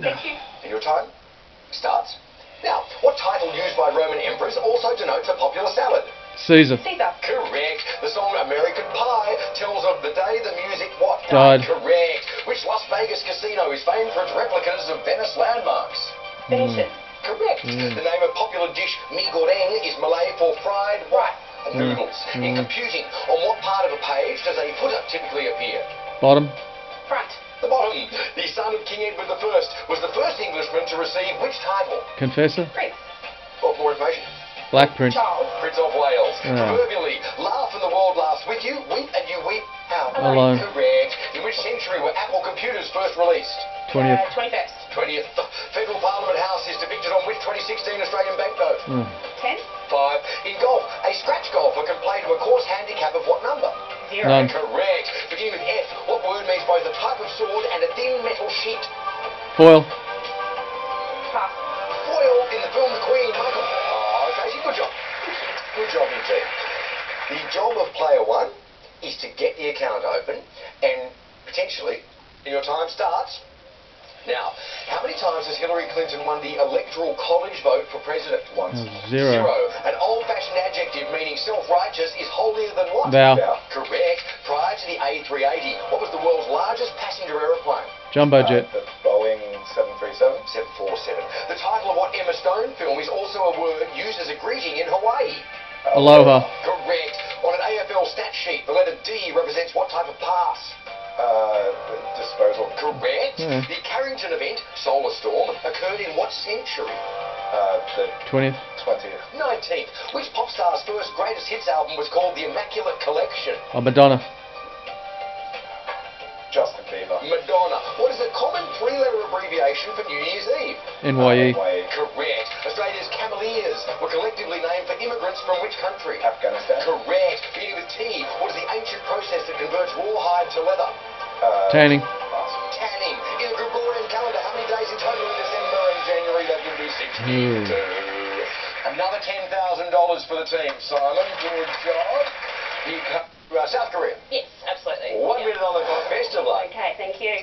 Thank you. And your time starts now. What title used by Roman emperors also denotes a popular salad? Caesar. Caesar. Correct. The song American Pie tells of the day the music what Died. Correct. Which Las Vegas casino is famed for its replicas of Venice landmarks? Venetian. Correct. The name of popular dish mi goreng is Malay for fried Right. noodles. In computing, on what part of a page does a footer typically appear? Bottom. Front. The bottom. The son of King Edward I was the first Englishman to receive which title? Confessor. Prince. Well, more information. Black Prince. Charles. Prince of Wales. Ah. Proverbially, laugh and the world laughs with you, weep and you weep. How? Alone. Correct. In which century were Apple computers first released? 20th. 21st. 20th. Federal Parliament House is depicted on which 2016 Australian banknote? 10. 5. In golf, a scratch golfer can play to a course handicap of what number? 0. None. Correct. Beginning with F, what word means both a type of sword and a thin metal sheet? Foil. Pass. Foil in the film The Queen, Michael. Oh, Tracy, good job. Good job indeed. The job of player one is to get the account open and potentially, your time starts now. How many times has Hillary Clinton won the electoral college vote for president? Once. 0. An old-fashioned adjective meaning self-righteous is holier than what? Thou. Correct. Prior to the A380, what was the world's largest passenger aeroplane? Jumbo jet. The Boeing 737. 747. The title of what Emma Stone film is also a word used as a greeting in Hawaii? Aloha. Correct. On an AFL stat sheet, the letter D represents what type of pass? Disposal. Correct. Yeah. The Carrington event, Solar Storm, occurred in what century? The 20th. 20th. 19th. Which pop star's first greatest hits album was called The Immaculate Collection? Oh, Madonna. Justin Bieber. Madonna. What is a common three-letter abbreviation for New Year's Eve? NYE. Correct. Australia's Cameleers were collectively named for immigrants from which country? Afghanistan. Correct. Beginning with T, what is the ancient process that converts rawhide to leather? Tanning. Pass. Tanning. In the Gregorian calendar, how many days in total in December and January? That would be 62. Another $10,000 for the team. Simon, good job. South Korea. Yes, absolutely. 1 minute on the clock. Best of luck. Okay, thank you.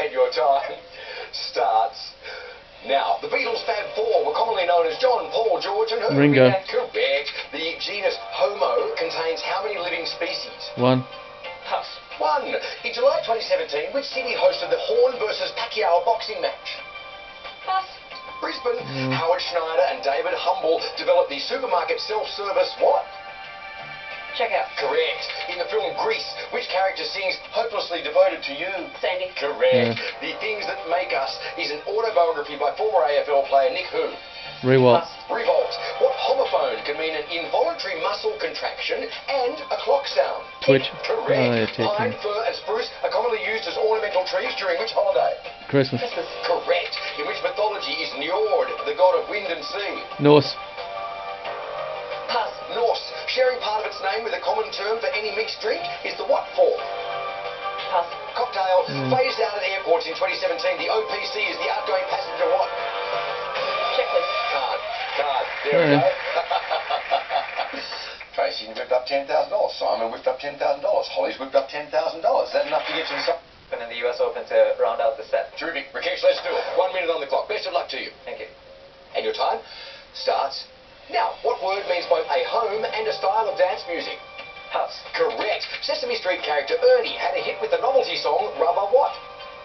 And your time starts now. The Beatles' Fab Four were commonly known as John, Paul, George, and who? Ringo. Correct. The genus Homo contains how many living species? 1. Pass. 1. In July 2017, which city hosted the Horn versus Pacquiao boxing match? Pass. Brisbane. Howard Schneider and David Humble developed the supermarket self-service what? Check out. Correct. In the film Grease, which character sings Hopelessly Devoted to You? Sandy. Correct. The Things That Make Us is an autobiography by former AFL player Nick Who? Rewalt. Revolt. What homophone can mean an involuntary muscle contraction and a clock sound? Twitch. Correct. Oh, yeah, tick, Pine, yeah. fir and spruce are commonly used as ornamental trees during which holiday? Christmas. Christmas. Correct. In which mythology is Njord, the god of wind and sea? Norse. Pass. Norse. Sharing part of its name with a common term for any mixed drink is the what form? Pass. Cocktail. Phased out at airports in 2017, the OPC is the outgoing passenger what? Checklist. Card. There we go. Tracy whipped up $10,000. Simon whipped up $10,000. Holly's whipped up $10,000. Is that enough to get you the And in the US Open to round out the set. Terrific. Rakesh, let's do it. 1 minute on the clock. Best of luck to you. Thank you. And your time starts now. What word means both a home and a style of dance music? Pass. Correct. Sesame Street character Ernie had a hit with the novelty song Rubber What?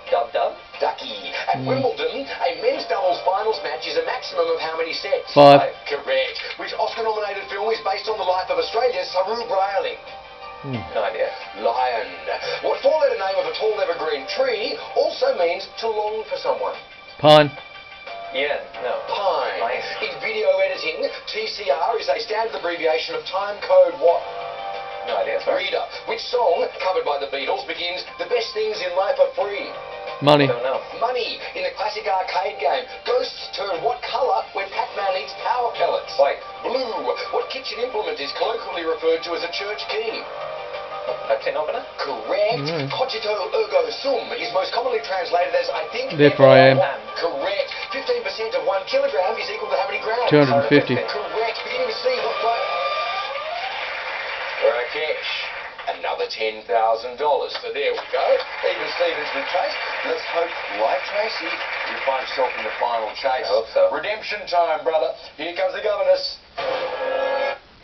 Dub dub. Ducky. At Wimbledon, a men's doubles finals match is a maximum of how many sets? 5. Correct. Which Oscar-nominated film is based on the life of Australia's Saru Brierling? No idea. Lion. What four-letter name of a tall evergreen tree also means to long for someone? Pine. Ian. No. Pine. Lion. In video editing, TCR is a standard abbreviation of time code what? No idea. Sorry. Reader. Which song, covered by the Beatles, begins, "The best things in life are free"? Money. Don't know. Money. In the classic arcade game, ghosts turn what colour when Pac-Man eats power pellets? White. Blue. What kitchen implement is colloquially referred to as a church key? A tin opener? Correct. Cogito ergo sum is most commonly translated as I think Therefore I am. Correct. 15% of 1 kilogram is equal to how many grams? 250. Correct. Beginning with C, what play? Rakesh. Another another $10,000. So there we go. Even Stevens with Chase. Let's hope, like Tracy, you find yourself in the final chase. I hope so. Redemption time, brother. Here comes the governess.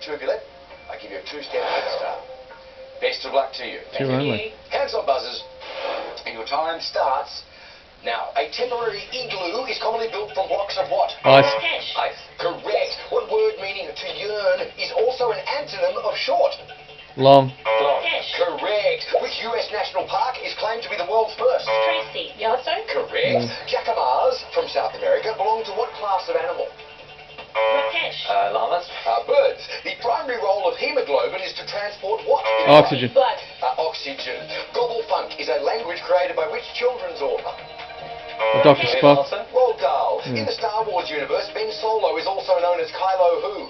Turbulent, I give you a 2-step head start. Best of luck to you. Two only. Hands on buzzers. And your time starts now. A temporary igloo is commonly built from blocks of what? Ice. Cash. Ice. Correct. What word meaning to yearn is also an antonym of short? Long. Long. Cash. Correct. Which US national park is claimed to be the world's first? Tracy. Yellowstone. Correct. Jacamars from South America belong to what class of animal? Rakesh. Llamas. Birds. The primary role of hemoglobin is to transport what? Oxygen. Blood. Oxygen. Gobble funk is a language created by which children's author? Dr. David Spock. Wilson. Roald Dahl. In the Star Wars universe, Ben Solo is also known as Kylo who?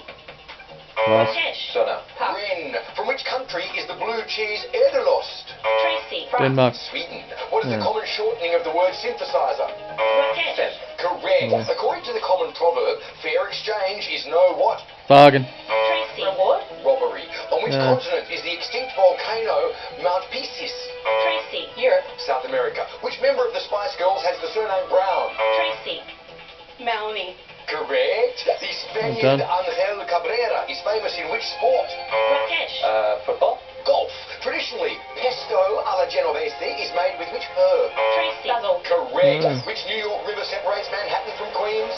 Pass. Rakesh. Don't know. Puff. Ren. From which country is the blue cheese Erdelost? Tracy. Denmark. Sweden. What is the common shortening of the word synthesizer? Rakesh. Ten. Correct. According to the common proverb, fair exchange is no what? Bargain. Tracy. Reward. Robbery. On which Yeah. continent is the extinct volcano Mount Pisces? Tracy. Europe. South America. Which member of the Spice Girls has the surname Brown? Tracy. Melanie. Correct. The Spaniard done. Angel Cabrera is famous in which sport? Rakesh. Football. Golf. Traditionally, pesto alla genovese is made with which herb? Tracy. Basil. Correct. Mm. Which New York river separates Manhattan from Queens?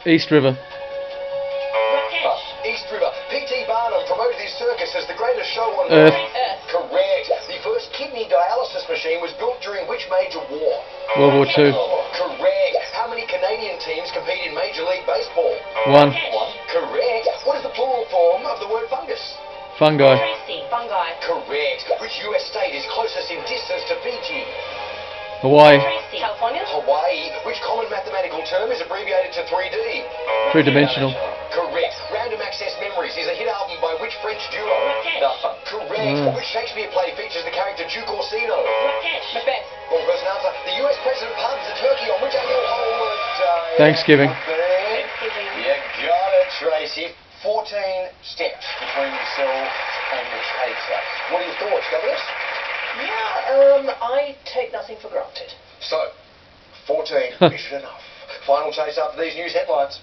East River. Rakesh. East River. P.T. Barnum promoted his circus as the greatest show on Earth. Earth. Correct. The first kidney dialysis machine was built during which major war? World War II. Correct. How many Canadian teams compete in Major League Baseball? 1. Rakesh. Correct. What is the plural form of the word fungus? Fungi. Tracy. Fungi. Correct. Which US state is closest in distance to Fiji? Hawaii. Tracy. California. Hawaii. Which common mathematical term is abbreviated to 3D? 3-dimensional. Correct. Random Access Memories is a hit album by which French duo? Rakesh. Daft Punk. Correct. Which Shakespeare play features the character Duke Orsino? Rakesh. Macbeth. Wrong person answer. The US president pardons a turkey on which annual holiday? Thanksgiving. Thanksgiving. You got it, Tracy. 14 steps between yourself and the chaser. What are your thoughts, Governess? Yeah, I take nothing for granted. So, 14 is enough. Final chase after these news headlines.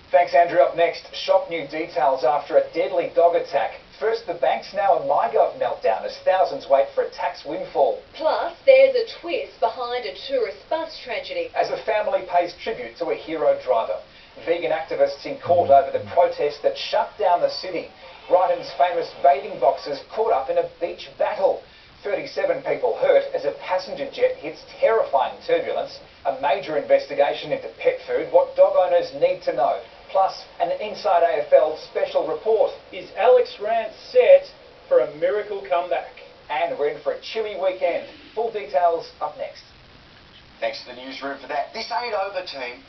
Thanks, Andrew. Up next, shock new details after a deadly dog attack. First the banks, now a MyGov meltdown as thousands wait for a tax windfall. Plus, there's a twist behind a tourist bus tragedy. As a family pays tribute to a hero driver. Vegan activists in court over the protest that shut down the city. Brighton's famous bathing boxes caught up in a beach battle. 37 people hurt as a passenger jet hits terrifying turbulence. A major investigation into pet food, what dog owners need to know. Plus, an Inside AFL special report. Is Alex Rance set for a miracle comeback? And we're in for a chilly weekend. Full details up next. Thanks to the newsroom for that. This ain't over, team.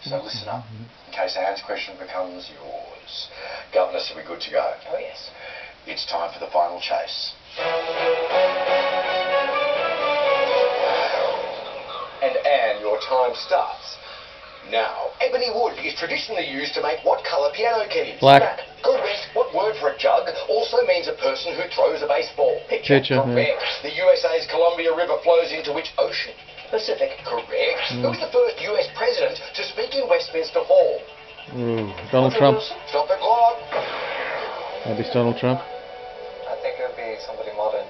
So listen up, in case Anne's question becomes yours. Governess, are we good to go? Oh, yes. It's time for the final chase. And Anne, your time starts now. Ebony wood is traditionally used to make what colour piano keys? Black. Correct. What word for a jug also means a person who throws a baseball? Pitcher, Correct. The USA's Columbia River flows into which ocean? Pacific. Correct. Who was the first US president to speak in Westminster Hall? Ooh, Donald Trump. Stop the clock. Maybe it's Donald Trump. I think it would be somebody modern.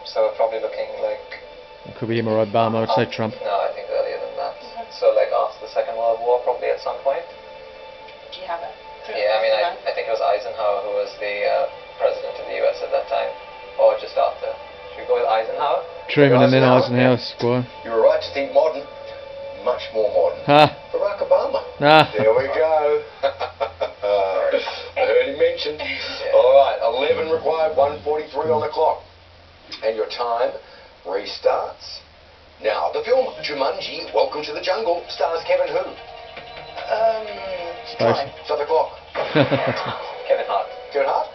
So we're probably looking like... It could be him or Obama. I'd say Trump. No, I think earlier than that. So like after the Second World War, probably at some point. Do you have it? Yeah, I mean, I think it was Eisenhower who was the president of the US at that time. Or just after. Should we go with Eisenhower? Truman and then Eisenhower, Squire. You were right to think modern. Much more modern. Ha! Barack Obama. Ah. There we go. I heard him mentioned. All right, 11 required, 1:43 on the clock. And your time restarts now. The film Jumanji, Welcome to the Jungle, stars Kevin who? Space. Stop the clock. Kevin Hart. Kevin Hart?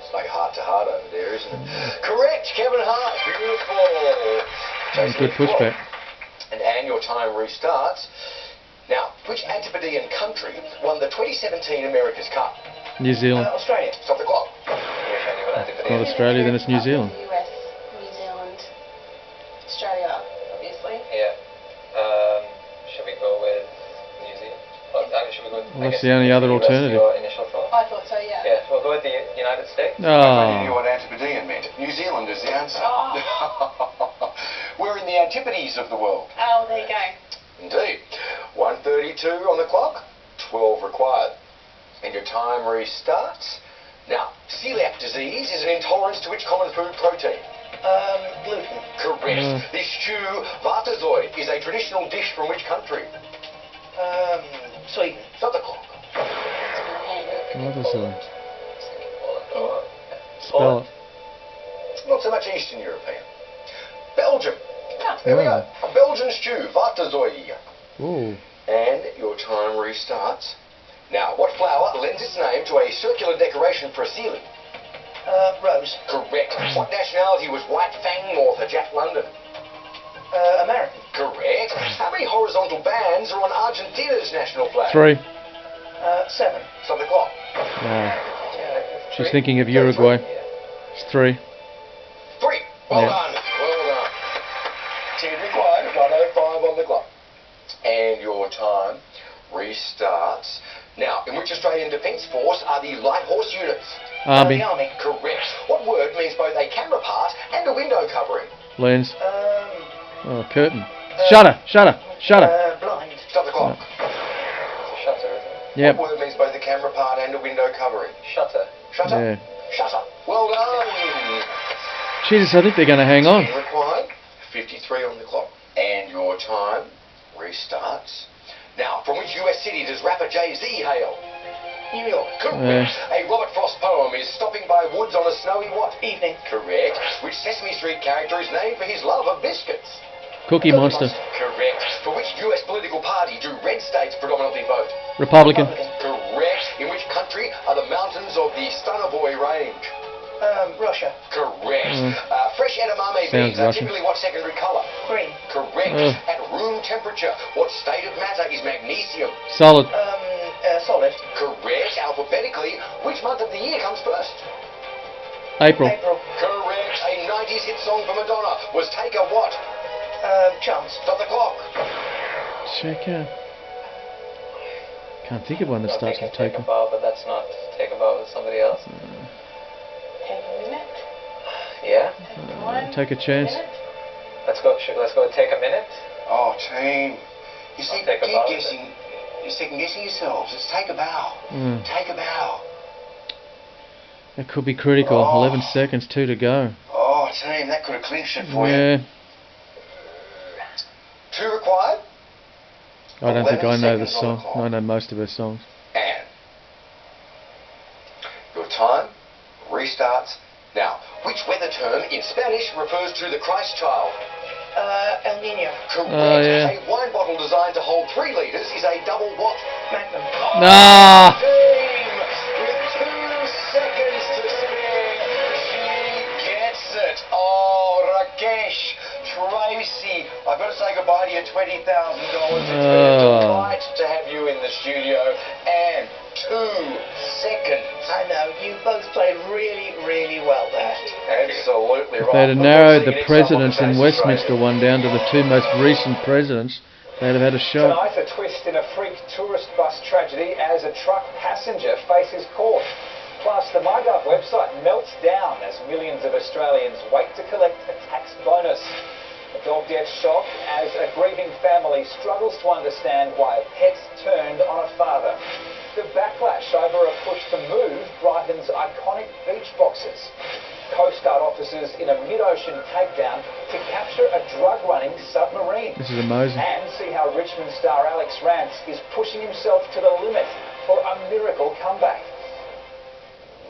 It's like heart to heart over there, isn't it? Correct, Kevin Hart. Beautiful. Chasing Good the clock. pushback. And Anne, your time restarts. Now, which Antipodean country won the 2017 America's Cup? New Zealand. Australia. Stop the clock. for Not Antipodean. Australia, then it's New Zealand. US, New Zealand, Australia, obviously. Yeah. Should we go with New Zealand? Should we go with, Well, that's I guess, the only other US, alternative. Your initial thought? I thought so, yeah. Yeah, we'll go with the United States. I only knew Oh, what Antipodean meant. New Zealand is the answer. Oh. We're in the antipodes of the world. Oh, there you go. Indeed. 1:32 on the clock, 12 required. And your time restarts. Now, celiac disease is an intolerance to which common food protein? Gluten. Correct. This stew, vatazoi, is a traditional dish from which country? Sweden. Stop the clock. what is it? Or Spell it. Not so much Eastern European. Belgium. Oh. There we go. A Belgian stew, vatazoi. Ooh. And your time restarts. Now, what flower lends its name to a circular decoration for a ceiling? Rose. Correct. What nationality was White Fang author Jack London? American. Correct. How many horizontal bands are on Argentina's national flag? 3. 7. Stop the clock. No. She's thinking of Uruguay. It's 3. 3. Well Yeah. done. Well done. 10 required. 1:05 on the clock. And your time restarts. Now, in which Australian Defence Force are the light horse units? Army. The army. Correct. What word means both a camera part and a window covering? Lens. Um, Oh, curtain. Shutter. Shutter. Shutter. Blind. Stop the clock. It's a shutter, isn't it? Yep. What word means both a camera part and a window covering? Shutter. Shutter. Yeah. Shutter. Well done. Jesus, I think they're going to hang on. 10 required. 53 on the clock. And your time restarts. Now, from which US city does rapper Jay-Z hail? New York. Correct. A Robert Frost poem is Stopping by Woods on a Snowy what? Evening. Correct. Which Sesame Street character is named for his love of biscuits? Cookie Monster. Correct. For which US political party do red states predominantly vote? Republican. Correct. In which country are the mountains of the Stanovoy Range? Russia. Correct. Fresh edamame Sounds beans are Russian. typically what secondary colour? Green. Correct. Ugh. At room temperature, what state of matter is magnesium? Solid. Solid. Correct. Alphabetically, which month of the year comes first? April. April. Correct. A 90s hit song for Madonna was Take a what? Chance. Stop the clock. Check out. Can't think of one that I'm starts with thinking take. Take a Bow, but that's not Take a Bow with somebody else. Take a minute. Yeah? Take a chance. Minute. Let's go with Take a Minute. Oh, team. You see, I'll take a keep bow. guessing. You're second guessing yourselves. It's take a bow. Mm. Take a bow. That could be critical. Oh. 11 seconds, 2 to go. Oh, team, that could have clinched it for you. Yeah. 2 required. I don't think I 11 know the seconds on the song. clock. I know most of her songs. And your time restarts now. Which weather term in Spanish refers to the Christ child? El Nino. Correct. Oh, yeah. A wine bottle designed to hold 3 litres is a double what? Magnum. Ah! Team, with 2 seconds to spare, she gets it. Oh, Rakesh, Tracy, I've got to say goodbye to you, $20,000. It's been a delight to have you in the studio. And 2 seconds. I know. You both played really, really well there. Absolutely If right. they'd have Look, narrowed we'll the see you next time on presidents in Today's Westminster Australia. one down to the 2 most recent presidents, they'd have had a shot. Tonight, a twist in a freak tourist bus tragedy as a truck passenger faces court. Plus, the MyGov website melts down as millions of Australians wait to collect a tax bonus. A dog death shock as a grieving family struggles to understand why a pet turned on a father. The backlash over a push to move Brighton's iconic beach boxes. Coast Guard officers in a mid-ocean takedown to capture a drug-running submarine. This is amazing. And see how Richmond star Alex Rance is pushing himself to the limit for a miracle comeback.